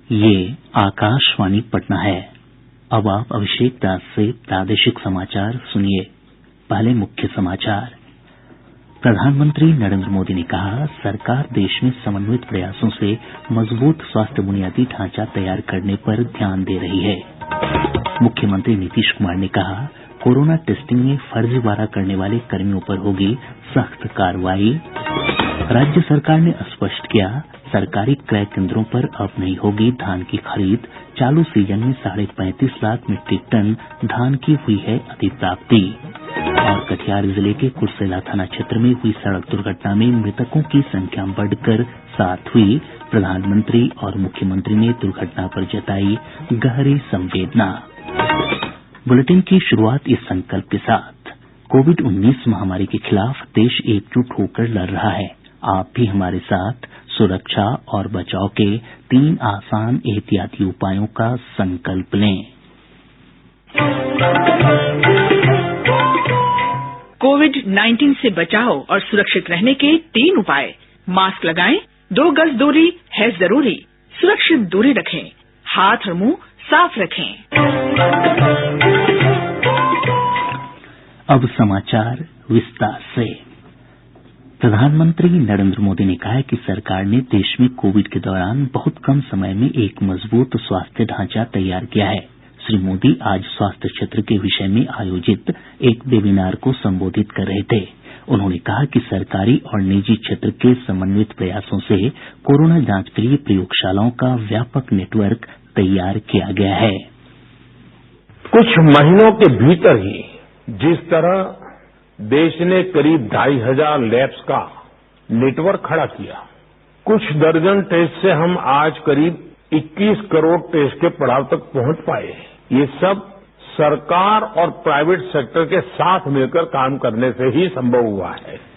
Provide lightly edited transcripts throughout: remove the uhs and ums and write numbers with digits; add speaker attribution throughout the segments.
Speaker 1: ये आकाशवाणी पटना है। अब आप अभिषेक दास से प्रादेशिक समाचार सुनिए। पहले मुख्य समाचार। प्रधानमंत्री नरेंद्र मोदी ने कहा, सरकार देश में समन्वित प्रयासों से मजबूत स्वास्थ्य बुनियादी ढांचा तैयार करने पर ध्यान दे रही है। मुख्यमंत्री नीतीश कुमार ने कहा, कोरोना टेस्टिंग में फर्जीवाड़ा करने वाले कर्मियों पर होगी सख्त कार्रवाई। राज्य सरकार ने स्पष्ट किया, सरकारी क्रय केंद्रों पर अब नहीं होगी धान की खरीद। चालू सीजन में 35.5 लाख मीट्रिक टन धान की हुई है अधिप्राप्ति। और कटिहार जिले के कुर्सेला थाना क्षेत्र में हुई सड़क दुर्घटना में मृतकों की संख्या बढ़कर 7 हुई। प्रधानमंत्री और मुख्यमंत्री ने दुर्घटना पर जताई गहरी संवेदना। बुलेटिन की शुरुआत इस संकल्प के साथ, कोविड-19 महामारी के खिलाफ देश एकजुट होकर लड़ रहा है। आप भी हमारे साथ सुरक्षा और बचाव के 3 आसान एहतियाती उपायों का संकल्प लें।
Speaker 2: कोविड-19 से बचाव और सुरक्षित रहने के 3 उपाय। मास्क लगाएं, 2 गज दूरी है जरूरी, सुरक्षित दूरी रखें, हाथ और मुंह साफ रखें।
Speaker 1: अब समाचार विस्तार से। प्रधानमंत्री नरेंद्र मोदी ने कहा है कि सरकार ने देश में कोविड के दौरान बहुत कम समय में एक मजबूत स्वास्थ्य ढांचा तैयार किया है। श्री मोदी आज स्वास्थ्य क्षेत्र के विषय में आयोजित एक वेबिनार को संबोधित कर रहे थे। उन्होंने कहा कि सरकारी और निजी क्षेत्र के समन्वित प्रयासों से कोरोना जांच के लिए प्रयोगशालाओं का व्यापक नेटवर्क तैयार किया गया है।
Speaker 3: कुछ महीनों के भीतर ही जिस तरह देश ने करीब 2,500 लैब्स का नेटवर्क खड़ा किया, कुछ दर्जन टेस्ट से हम आज करीब 21 करोड़ टेस्ट के पड़ाव तक पहुंच पाए। ये सब सरकार और प्राइवेट सेक्टर के साथ मिलकर काम करने से ही संभव हुआ है।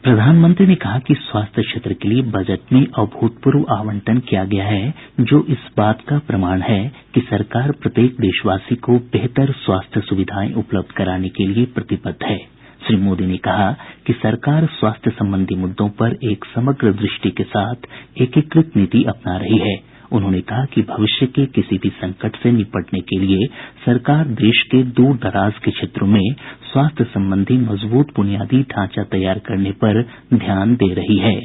Speaker 1: प्रधानमंत्री ने कहा कि स्वास्थ्य क्षेत्र के लिए बजट में अभूतपूर्व आवंटन किया गया है, जो इस बात का प्रमाण है कि सरकार प्रत्येक देशवासी को बेहतर स्वास्थ्य सुविधाएं उपलब्ध कराने के लिए प्रतिबद्ध है। श्री मोदी ने कहा कि सरकार स्वास्थ्य संबंधी मुद्दों पर एक समग्र दृष्टि के साथ एकीकृत नीति अपना रही है। उन्होंने कहा कि भविष्य के किसी भी संकट से निपटने के लिए सरकार देश के दूर दराज के क्षेत्रों में स्वास्थ्य संबंधी मजबूत बुनियादी ढांचा तैयार करने पर ध्यान दे रही है।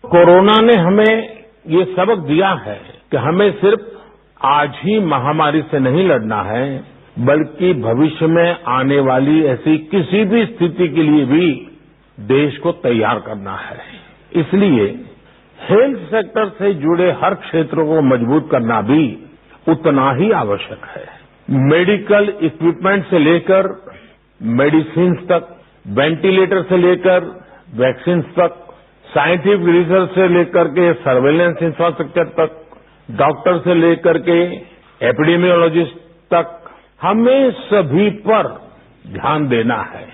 Speaker 3: कोरोना ने हमें ये सबक दिया है कि हमें सिर्फ आज ही महामारी से नहीं लड़ना है, बल्कि भविष्य में आने वाली ऐसी किसी भी स्थिति के लिए भी देश को तैयार करना है। इसलिए हेल्थ सेक्टर से जुड़े हर क्षेत्रों को मजबूत करना भी उतना ही आवश्यक है। मेडिकल इक्विपमेंट से लेकर मेडिसिन तक, वेंटिलेटर से लेकर वैक्सीन तक, साइंटिफिक रिसर्च से लेकर के सर्वेलेंस इंफ्रास्ट्रक्चर तक, डॉक्टर से लेकर के एपिडेमियोलॉजिस्ट तक, हमें सभी पर ध्यान देना है।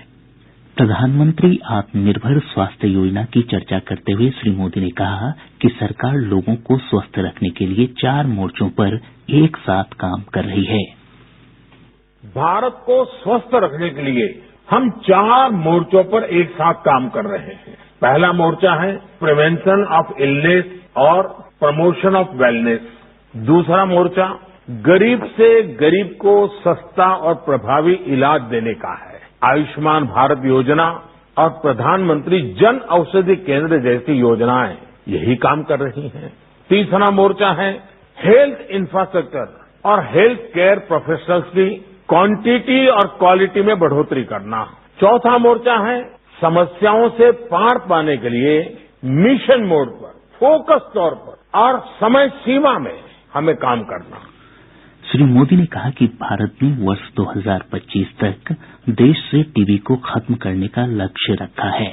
Speaker 1: प्रधानमंत्री आत्मनिर्भर स्वास्थ्य योजना की चर्चा करते हुए श्री मोदी ने कहा कि सरकार लोगों को स्वस्थ रखने के लिए 4 मोर्चों पर एक साथ काम कर रही है।
Speaker 3: भारत को स्वस्थ रखने के लिए हम 4 मोर्चों पर एक साथ काम कर रहे हैं। पहला मोर्चा है प्रिवेंशन ऑफ इलनेस और प्रमोशन ऑफ वेलनेस। दूसरा मोर्चा गरीब से गरीब को सस्ता और प्रभावी इलाज देने का है। आयुष्मान भारत योजना और प्रधानमंत्री जन औषधि केंद्र जैसी योजनाएं यही काम कर रही हैं। तीसरा मोर्चा है हेल्थ इंफ्रास्ट्रक्चर और हेल्थ केयर प्रोफेशनल्स की क्वांटिटी और क्वालिटी में बढ़ोतरी करना। चौथा मोर्चा है समस्याओं से पार पाने के लिए मिशन मोड पर, फोकस तौर पर और समय सीमा में हमें काम करना।
Speaker 1: श्री मोदी ने कहा कि भारत ने वर्ष 2025 तक देश से टीबी को खत्म करने का लक्ष्य रखा है।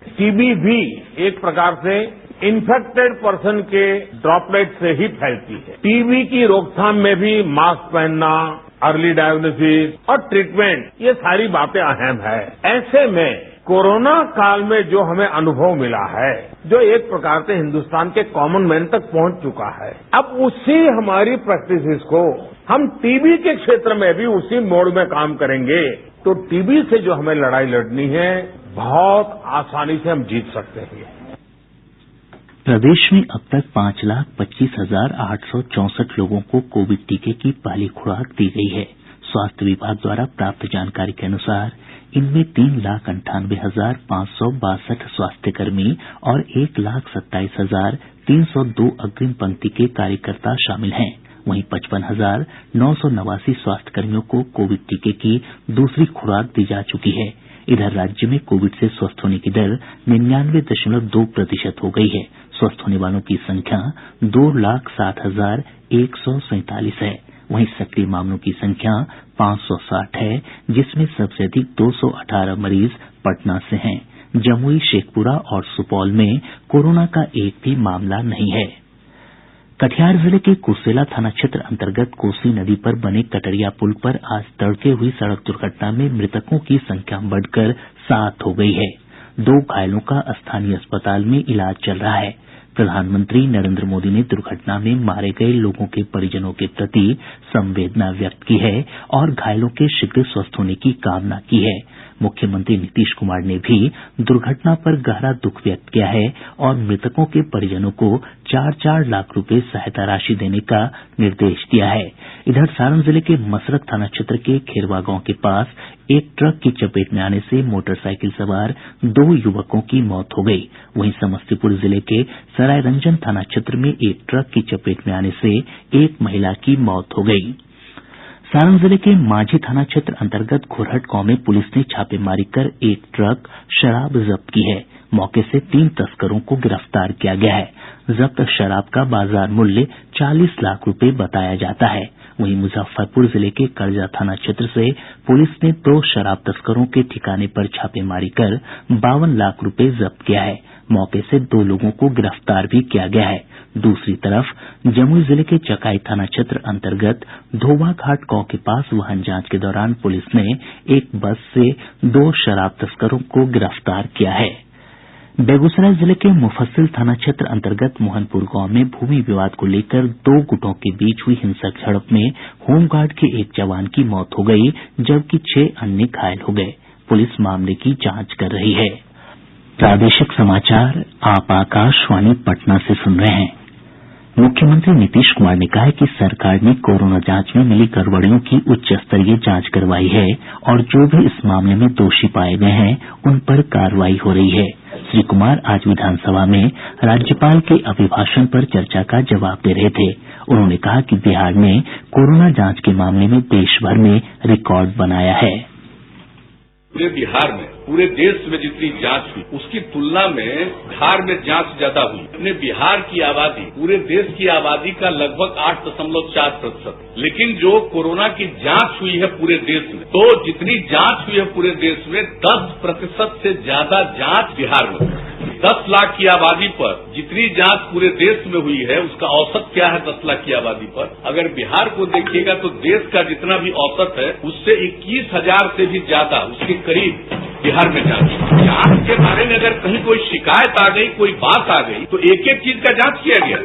Speaker 3: टीबी भी एक प्रकार से इन्फेक्टेड पर्सन के ड्रॉपलेट से ही फैलती है। टीबी की रोकथाम में भी मास्क पहनना, अर्ली डायग्नोसिस और ट्रीटमेंट, ये सारी बातें अहम है। ऐसे में कोरोना काल में जो हमें अनुभव मिला है, जो एक प्रकार से हिंदुस्तान के कॉमन मैन तक पहुंच चुका है, अब उसी हमारी प्रैक्टिसेस को हम टीबी के क्षेत्र में भी उसी मोड में काम करेंगे तो टीबी से जो हमें लड़ाई लड़नी है बहुत आसानी से हम जीत सकते हैं।
Speaker 1: प्रदेश में अब तक 5,25,864 लोगों को कोविड टीके की पहली खुराक दी गई है। स्वास्थ्य विभाग द्वारा प्राप्त जानकारी के अनुसार इनमें 3,98,562 स्वास्थ्यकर्मी और 1,27,302 अग्रिम पंक्ति के कार्यकर्ता शामिल हैं। वहीं 55,989 स्वास्थ्यकर्मियों को कोविड टीके की दूसरी खुराक दी जा चुकी है। इधर राज्य में कोविड से स्वस्थ होने की दर 99.2% हो गई है। स्वस्थ होने वालों की संख्या 2,07,147 है। वहीं सक्रिय मामलों की संख्या 560 है, जिसमें सबसे अधिक 218 मरीज पटना से हैं। जमुई, शेखपुरा और सुपौल में कोरोना का एक भी मामला नहीं है। कटिहार जिले के कुर्सेला थाना क्षेत्र अंतर्गत कोसी नदी पर बने कटरिया पुल पर आज तड़के हुई सड़क दुर्घटना में मृतकों की संख्या बढ़कर 7 हो गई है। 2 घायलों का स्थानीय अस्पताल में इलाज चल रहा है। प्रधानमंत्री नरेंद्र मोदी ने दुर्घटना में मारे गए लोगों के परिजनों के प्रति संवेदना व्यक्त की है और घायलों के शीघ्र स्वस्थ होने की कामना की है। मुख्यमंत्री नीतीश कुमार ने भी दुर्घटना पर गहरा दुःख व्यक्त किया है और मृतकों के परिजनों को 4-4 लाख रुपए सहायता राशि देने का निर्देश दिया है। इधर सारण जिले के मसरख थाना क्षेत्र के खेरवा गांव के पास एक ट्रक की चपेट में आने से मोटरसाइकिल सवार 2 युवकों की मौत हो गई। वहीं समस्तीपुर जिले के सरायरंजन थाना क्षेत्र में एक ट्रक की चपेट में आने से एक महिला की मौत हो गई। सारण जिले के मांझी थाना क्षेत्र अंतर्गत घोरहट गांव में पुलिस ने छापेमारी कर एक ट्रक शराब जब्त की है। मौके से 3 तस्करों को गिरफ्तार किया गया है। जब्त शराब का बाजार मूल्य 40 लाख रुपए बताया जाता है। वहीं मुजफ्फरपुर जिले के करजा थाना क्षेत्र से पुलिस ने 2 शराब तस्करों के ठिकाने पर छापेमारी कर 52 लाख रुपए जब्त किया है। मौके से 2 लोगों को गिरफ्तार भी किया गया है। दूसरी तरफ जमुई जिले के चकाई थाना क्षेत्र अंतर्गत धोबा घाट गांव के पास वाहन जांच के दौरान पुलिस ने एक बस से 2 शराब तस्करों को गिरफ्तार किया है। बेगूसराय जिले के मुफस्सिल थाना क्षेत्र अंतर्गत मोहनपुर गांव में भूमि विवाद को लेकर 2 गुटों के बीच हुई हिंसक झड़प में होमगार्ड के एक जवान की मौत हो गई, जबकि 6 अन्य घायल हो गए। पुलिस मामले की जांच कर रही है। प्रादेशिक समाचार आप आकाशवाणी पटना से सुन रहे हैं। मुख्यमंत्री नीतीश कुमार ने कहा है कि सरकार ने कोरोना जांच में मिली गड़बड़ियों की उच्च स्तरीय जांच करवाई है और जो भी इस मामले में दोषी पाए गए हैं उन पर कार्रवाई हो रही है। श्री कुमार आज विधानसभा में राज्यपाल के अभिभाषण पर चर्चा का जवाब दे रहे थे। उन्होंने कहा कि बिहार ने कोरोना जांच के मामले में देश भर में रिकॉर्ड बनाया है।
Speaker 4: पूरे बिहार में, पूरे देश में जितनी जांच हुई उसकी तुलना में बिहार में जांच ज्यादा हुई। अपने बिहार की आबादी पूरे देश की आबादी का लगभग 8.4%, लेकिन जो कोरोना की जांच हुई है पूरे देश में, तो जितनी जांच हुई है पूरे देश में 10% से ज्यादा जांच बिहार में। 10 लाख की आबादी पर जितनी जांच पूरे देश में हुई है उसका औसत क्या है 10 लाख की आबादी पर? अगर बिहार को देखिएगा तो देश का जितना भी औसत है उससे 21,000 से भी ज्यादा, उसके करीब बिहार में जांच के बारे में अगर कहीं कोई शिकायत आ गई, कोई बात आ गई, तो एक एक चीज का जांच किया गया।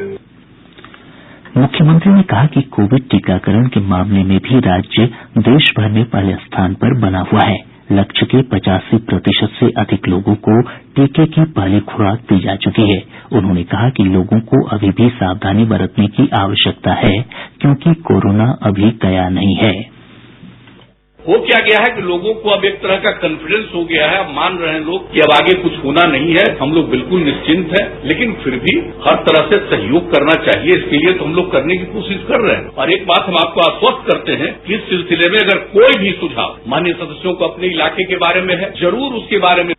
Speaker 1: मुख्यमंत्री ने कहा कि कोविड टीकाकरण के मामले में भी राज्य देश भर में पहले स्थान पर बना हुआ है। लक्ष्य के 85% से अधिक लोगों को टीके की पहली खुराक दी जा चुकी है। उन्होंने कहा कि लोगों को अभी भी सावधानी बरतने की आवश्यकता है, क्योंकि कोरोना अभी गया नहीं है।
Speaker 4: हो क्या गया है कि लोगों को अब एक तरह का कॉन्फिडेंस हो गया है, अब मान रहे हैं लोग कि अब आगे कुछ होना नहीं है, हम लोग बिल्कुल निश्चिंत हैं। लेकिन फिर भी हर तरह से सहयोग करना चाहिए, इसके लिए तो हम लोग करने की कोशिश कर रहे हैं। और एक बात हम आपको आश्वस्त करते हैं कि इस सिलसिले में अगर कोई भी सुझाव माननीय सदस्यों को अपने इलाके के बारे में है, जरूर उसके बारे में।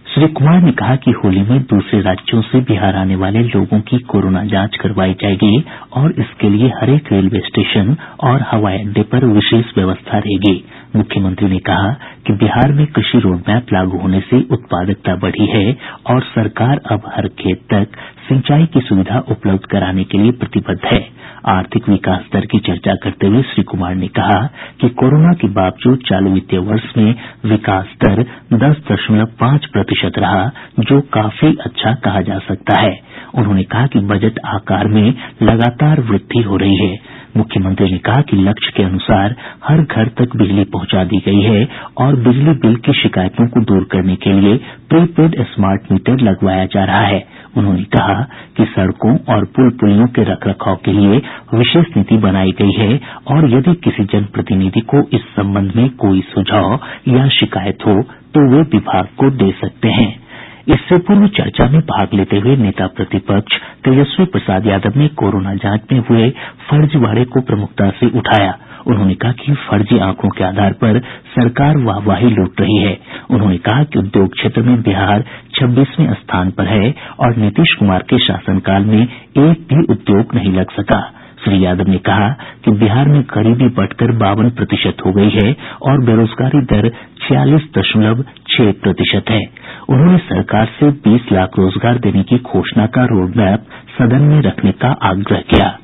Speaker 1: श्री कुमार ने कहा कि होली में दूसरे राज्यों से बिहार आने वाले लोगों की कोरोना जांच करवाई जाएगी और इसके लिए हरेक रेलवे स्टेशन और हवाई अड्डे पर विशेष व्यवस्था रहेगी। मुख्यमंत्री ने कहा कि बिहार में कृषि रोडमैप लागू होने से उत्पादकता बढ़ी है और सरकार अब हर खेत तक सिंचाई की सुविधा उपलब्ध कराने के लिए प्रतिबद्ध है। आर्थिक विकास दर की चर्चा करते हुए श्री कुमार ने कहा कि कोरोना के बावजूद चालू वित्तीय वर्ष में विकास दर 10.5% रहा, जो काफी अच्छा कहा जा सकता है। उन्होंने कहा कि बजट आकार में लगातार वृद्धि हो रही है। मुख्यमंत्री ने कहा कि लक्ष्य के अनुसार हर घर तक बिजली पहुंचा दी गई है और बिजली बिल की शिकायतों को दूर करने के लिए प्रीपेड स्मार्ट मीटर लगवाया जा रहा है। उन्होंने कहा कि सड़कों और पुल पुलियों के रखरखाव के लिए विशेष नीति बनाई गई है और यदि किसी जनप्रतिनिधि को इस संबंध में कोई सुझाव या शिकायत हो तो वे विभाग को दे सकते हैं। इससे पूर्व चर्चा में भाग लेते हुए नेता प्रतिपक्ष तेजस्वी प्रसाद यादव ने कोरोना जांच में हुए फर्जीवाड़े को प्रमुखता से उठाया। उन्होंने कहा कि फर्जी आंकड़ों के आधार पर सरकार वाहवाही लूट रही है। उन्होंने कहा कि उद्योग क्षेत्र में बिहार 26वें स्थान पर है और नीतीश कुमार के शासनकाल में एक भी उद्योग नहीं लग सका। श्री यादव ने कहा कि बिहार में गरीबी बढ़कर 52% हो गई है और बेरोजगारी दर 46.6% है। उन्होंने सरकार से 20 लाख रोजगार देने की घोषणा का रोडमैप सदन में रखने का आग्रह किया।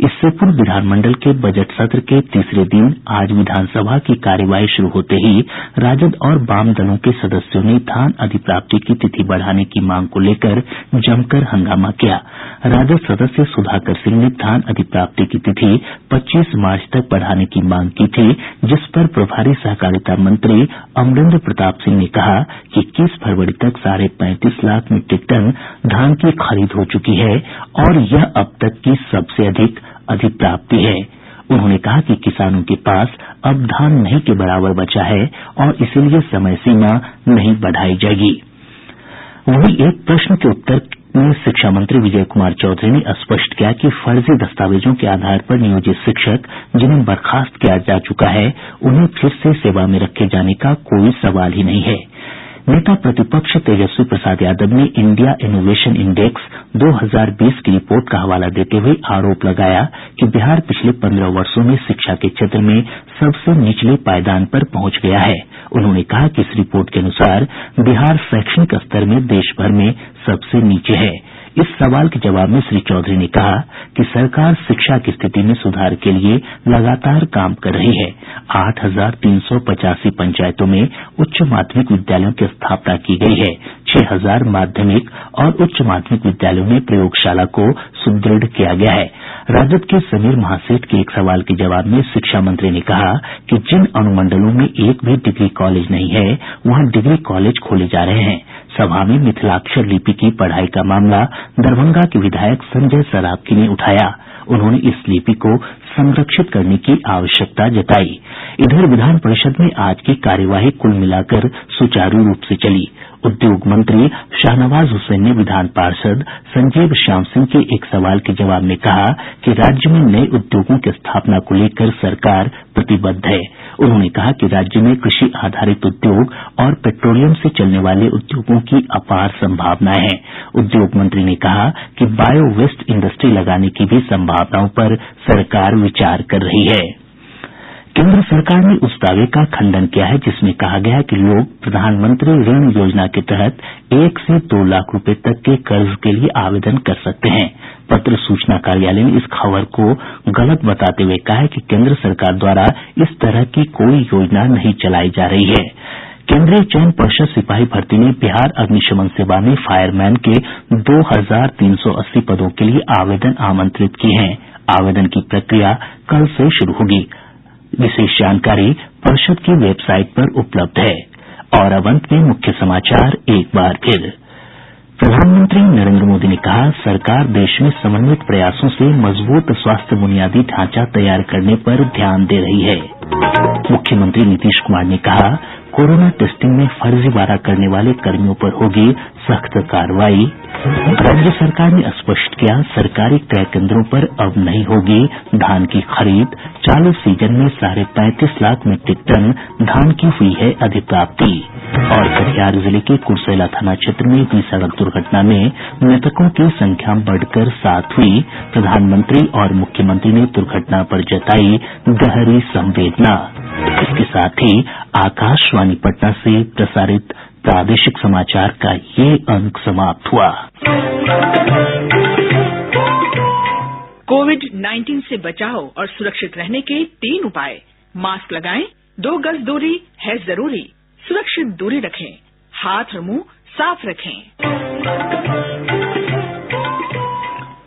Speaker 1: इससे पूर्व विधानमंडल के बजट सत्र के तीसरे दिन आज विधानसभा की कार्यवाही शुरू होते ही राजद और वाम दलों के सदस्यों ने धान अधिप्राप्ति की तिथि बढ़ाने की मांग को लेकर जमकर हंगामा किया। राजद सदस्य सुधाकर सिंह ने धान अधिप्राप्ति की तिथि 25 मार्च तक बढ़ाने की मांग की थी, जिस पर प्रभारी सहकारिता मंत्री अमरेंद्र प्रताप सिंह ने कहा कि 21 फरवरी तक 35.5 लाख मीट्रिक टन धान की खरीद हो चुकी है और यह अब तक की सबसे अधिक अधिप्राप्ति है। उन्होंने कहा कि किसानों के पास अब धान नहीं के बराबर बचा है और इसीलिए समय सीमा नहीं बढ़ाई जाएगी। वहीं एक प्रश्न के उत्तर में शिक्षा मंत्री विजय कुमार चौधरी ने स्पष्ट किया कि फर्जी दस्तावेजों के आधार पर नियोजित शिक्षक जिन्हें बर्खास्त किया जा चुका है उन्हें फिर से सेवा में रखे जाने का कोई सवाल ही नहीं है। नेता प्रतिपक्ष तेजस्वी प्रसाद यादव ने इंडिया इनोवेशन इंडेक्स 2020 की रिपोर्ट का हवाला देते हुए आरोप लगाया कि बिहार पिछले 15 वर्षों में शिक्षा के क्षेत्र में सबसे निचले पायदान पर पहुंच गया है। उन्होंने कहा कि इस रिपोर्ट के अनुसार बिहार शैक्षणिक स्तर में देश भर में सबसे नीचे है। इस सवाल के जवाब में श्री चौधरी ने कहा कि सरकार शिक्षा की स्थिति में सुधार के लिए लगातार काम कर रही है। 8,385 पंचायतों में उच्च माध्यमिक विद्यालयों की स्थापना की गई है। 6,000 माध्यमिक और उच्च माध्यमिक विद्यालयों में प्रयोगशाला को सुदृढ़ किया गया है। राजद के समीर महासेठ के एक सवाल के जवाब में शिक्षा मंत्री ने कहा कि जिन अनुमंडलों में एक भी डिग्री कॉलेज नहीं है वहां डिग्री कॉलेज खोले जा रहे हैं। सभा में मिथिलाक्षर लिपि की पढ़ाई का मामला दरभंगा के विधायक संजय सरावगी ने उठाया। उन्होंने इस लिपि को संरक्षित करने की आवश्यकता जताई। इधर विधान परिषद में आज की कार्यवाही कुल मिलाकर सुचारू रूप से चली। उद्योग मंत्री शाहनवाज हुसैन ने विधान पार्षद संजीव श्याम सिंह के एक सवाल के जवाब में कहा कि राज्य में नए उद्योगों की स्थापना को लेकर सरकार प्रतिबद्ध है। उन्होंने कहा कि राज्य में कृषि आधारित उद्योग और पेट्रोलियम से चलने वाले उद्योगों की अपार संभावनाएं हैं। उद्योग मंत्री ने कहा कि बायो वेस्ट इंडस्ट्री लगाने की भी संभावनाओं पर सरकार विचार कर रही है। केंद्र सरकार ने उस दावे का खंडन किया है जिसमें कहा गया है कि लोग प्रधानमंत्री ऋण योजना के तहत 1 से 2 लाख रुपए तक के कर्ज के लिए आवेदन कर सकते हैं। पत्र सूचना कार्यालय ने इस खबर को गलत बताते हुए कहा है कि केंद्र सरकार द्वारा इस तरह की कोई योजना नहीं चलाई जा रही है। केंद्रीय चयन पर्षद सिपाही भर्ती ने बिहार अग्निशमन सेवा में फायरमैन के 2,380 पदों के लिए आवेदन आमंत्रित किए हैं। आवेदन की प्रक्रिया कल से शुरू होगी। विशेष जानकारी परिषद की वेबसाइट पर उपलब्ध है। और अब अंत में मुख्य समाचार एक बार फिर। प्रधानमंत्री नरेंद्र मोदी ने कहा, सरकार देश में समन्वित प्रयासों से मजबूत स्वास्थ्य बुनियादी ढांचा तैयार करने पर ध्यान दे रही है। मुख्यमंत्री नीतीश कुमार ने कहा, कोरोना टेस्टिंग में फर्जीवाड़ा करने वाले कर्मियों पर होगी सख्त कार्रवाई। राज्य सरकार ने स्पष्ट किया, सरकारी क्रय केंद्रों पर अब नहीं होगी धान की खरीद। चालू सीजन में 35.5 लाख मीट्रिक टन धान की हुई है अधिप्राप्ति। और कटिहार जिले के कुर्सेला थाना क्षेत्र में हुई सड़क दुर्घटना में मृतकों की संख्या बढ़कर 7 हुई। प्रधानमंत्री और मुख्यमंत्री ने दुर्घटना पर जताई गहरी संवेदना। इसके साथ ही आकाशवाणी पटना से प्रसारित प्रादेशिक समाचार का ये अंक समाप्त हुआ।
Speaker 2: कोविड-19 से बचाव और सुरक्षित रहने के 3 उपाय। मास्क लगाएं, 2 गज दूरी है जरूरी, सुरक्षित दूरी रखें, हाथ और मुंह साफ रखें।